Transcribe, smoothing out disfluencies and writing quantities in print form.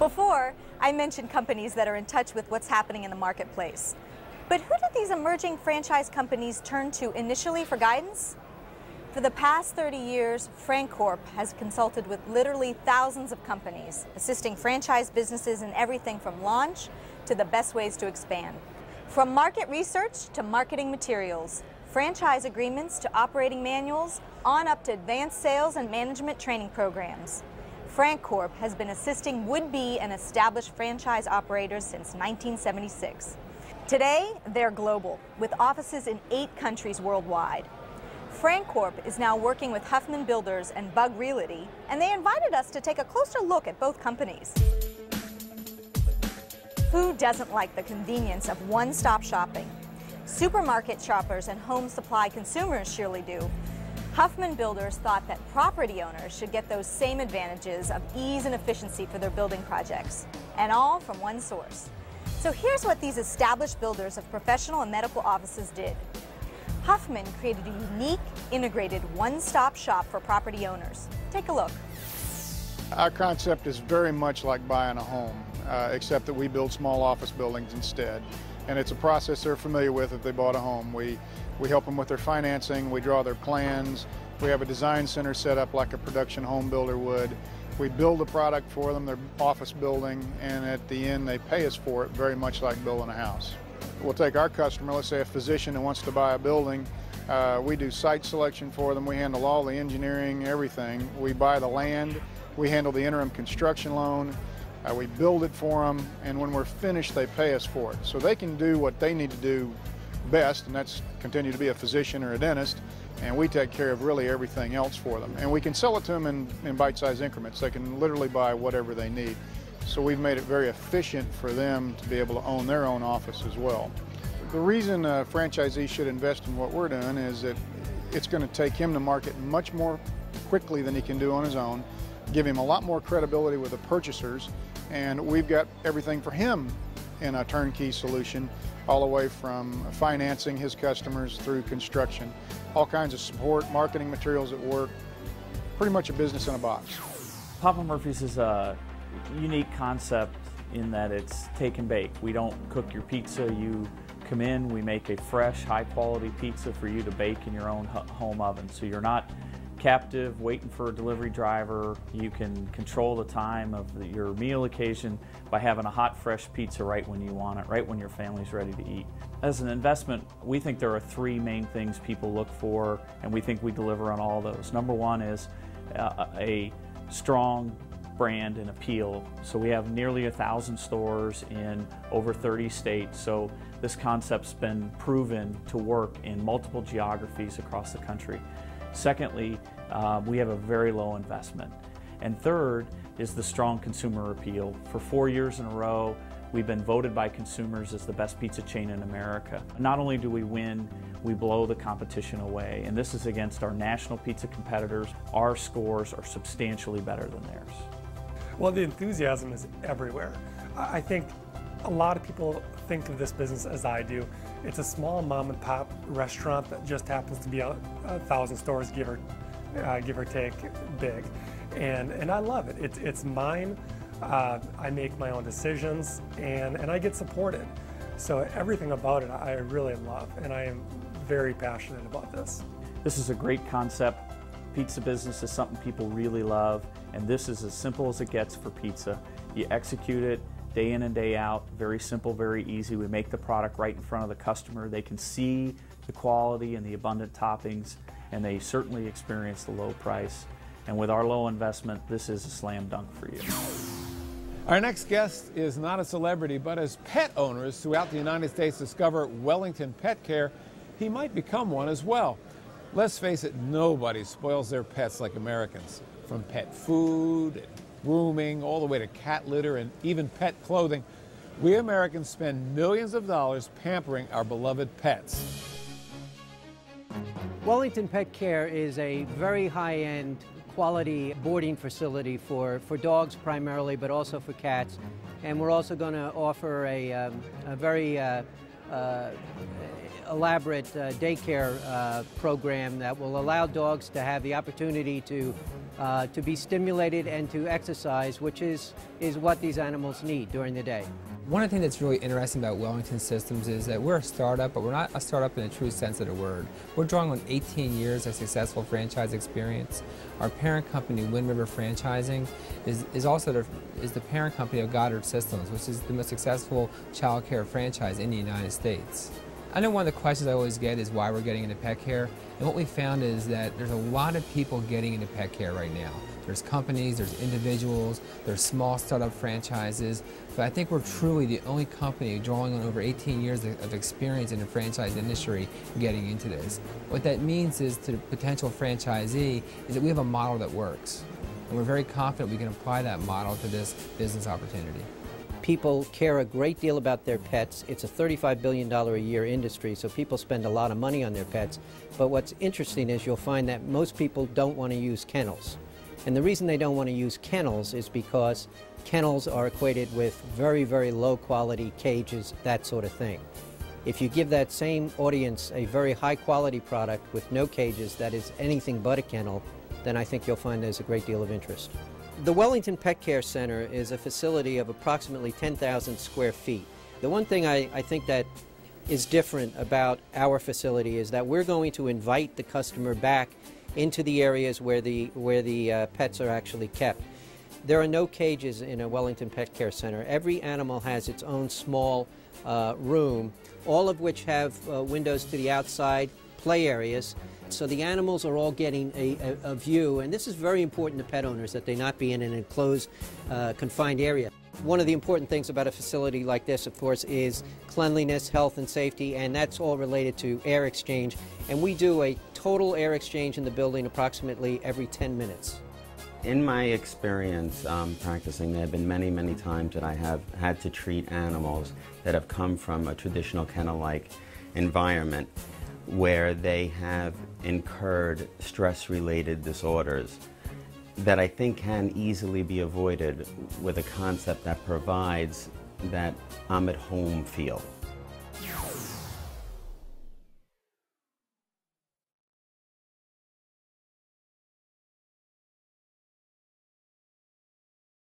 Before, I mentioned companies that are in touch with what's happening in the marketplace. But who did these emerging franchise companies turn to initially for guidance? For the past 30 years, Francorp has consulted with literally thousands of companies, assisting franchise businesses in everything from launch to the best ways to expand. From market research to marketing materials, franchise agreements to operating manuals, on up to advanced sales and management training programs. Francorp has been assisting would-be and established franchise operators since 1976. Today, they're global, with offices in 8 countries worldwide. Francorp is now working with Huffman Builders and Bug Realty, and they invited us to take a closer look at both companies. Who doesn't like the convenience of one-stop shopping? Supermarket shoppers and home supply consumers surely do. Huffman Builders thought that property owners should get those same advantages of ease and efficiency for their building projects, and all from one source. So here's what these established builders of professional and medical offices did. Huffman created a unique, integrated one-stop shop for property owners. Take a look. Our concept is very much like buying a home, except that we build small office buildings instead. And it's a process they're familiar with if they bought a home. We help them with their financing, we draw their plans, we have a design center set up like a production home builder would. We build a product for them, their office building, and at the end they pay us for it very much like building a house. We'll take our customer, let's say a physician who wants to buy a building, we do site selection for them, we handle all the engineering, everything. We buy the land, we handle the interim construction loan, we build it for them, and when we're finished they pay us for it. So they can do what they need to do best, and that's continue to be a physician or a dentist, and we take care of really everything else for them. And we can sell it to them in bite-sized increments. They can literally buy whatever they need. So we've made it very efficient for them to be able to own their own office as well. The reason a franchisee should invest in what we're doing is that it's going to take him to market much more quickly than he can do on his own, give him a lot more credibility with the purchasers, and we've got everything for him in a turnkey solution, all the way from financing his customers through construction, all kinds of support, marketing materials at work, pretty much a business in a box. Papa Murphy's is a unique concept in that it's take and bake. We don't cook your pizza, you come in, we make a fresh, high quality pizza for you to bake in your own home oven. So you're not captive waiting for a delivery driver. You can control the time of your meal occasion by having a hot, fresh pizza right when you want it, right when your family's ready to eat. As an investment, we think there are 3 main things people look for, and we think we deliver on all those. Number 1 is a strong brand and appeal. So we have nearly 1,000 stores in over 30 states. So this concept's been proven to work in multiple geographies across the country. Secondly, we have a very low investment. And third is the strong consumer appeal. For 4 years in a row, we've been voted by consumers as the best pizza chain in America. Not only do we win, we blow the competition away. And this is against our national pizza competitors. Our scores are substantially better than theirs. Well, the enthusiasm is everywhere. I think a lot of people think of this business as I do. It's a small mom and pop restaurant that just happens to be 1,000 stores, give or take, big. And I love it. It's mine. I make my own decisions, and I get supported. So everything about it I really love, and I am very passionate about this. This is a great concept. Pizza business is something people really love, and this is as simple as it gets for pizza. You execute it day in and day out, very simple, very easy. We make the product right in front of the customer. They can see the quality and the abundant toppings, and they certainly experience the low price. And with our low investment, this is a slam dunk for you. Our next guest is not a celebrity, but as pet owners throughout the United States discover Wellington Pet Care, he might become one as well. Let's face it, nobody spoils their pets like Americans. From pet food and grooming, all the way to cat litter and even pet clothing, we Americans spend millions of dollars pampering our beloved pets. Wellington Pet Care is a very high-end quality boarding facility for dogs primarily, but also for cats. And we're also going to offer a very elaborate daycare program that will allow dogs to have the opportunity to to be stimulated and to exercise, which is what these animals need during the day. One of the things that's really interesting about Wellington Systems is that we're a startup, but we're not a startup in the true sense of the word. We're drawing on 18 years of successful franchise experience. Our parent company, Wind River Franchising, is also the parent company of Goddard Systems, which is the most successful child care franchise in the United States. I know one of the questions I always get is why we're getting into pet care, and what we found is that there's a lot of people getting into pet care right now. There's companies, there's individuals, there's small startup franchises, but I think we're truly the only company drawing on over 18 years of experience in the franchise industry getting into this. What that means is to the potential franchisee is that we have a model that works, and we're very confident we can apply that model to this business opportunity. People care a great deal about their pets. It's a $35 billion a year industry, so people spend a lot of money on their pets. But what's interesting is you'll find that most people don't want to use kennels. And the reason they don't want to use kennels is because kennels are equated with very, very low quality cages, that sort of thing. If you give that same audience a very high quality product with no cages that is anything but a kennel, then I think you'll find there's a great deal of interest. The Wellington Pet Care Center is a facility of approximately 10,000 square feet. The one thing I think that is different about our facility is that we're going to invite the customer back into the areas where the pets are actually kept. There are no cages in a Wellington Pet Care Center. Every animal has its own small room, all of which have windows to the outside, play areas. So the animals are all getting a view, and this is very important to pet owners, that they not be in an enclosed, confined area. One of the important things about a facility like this, of course, is cleanliness, health, and safety, and that's all related to air exchange. And we do a total air exchange in the building approximately every 10 minutes. In my experience practicing, there have been many, many times that I have had to treat animals that have come from a traditional kennel-like environment where they have incurred stress-related disorders that I think can easily be avoided with a concept that provides that I'm at home feel.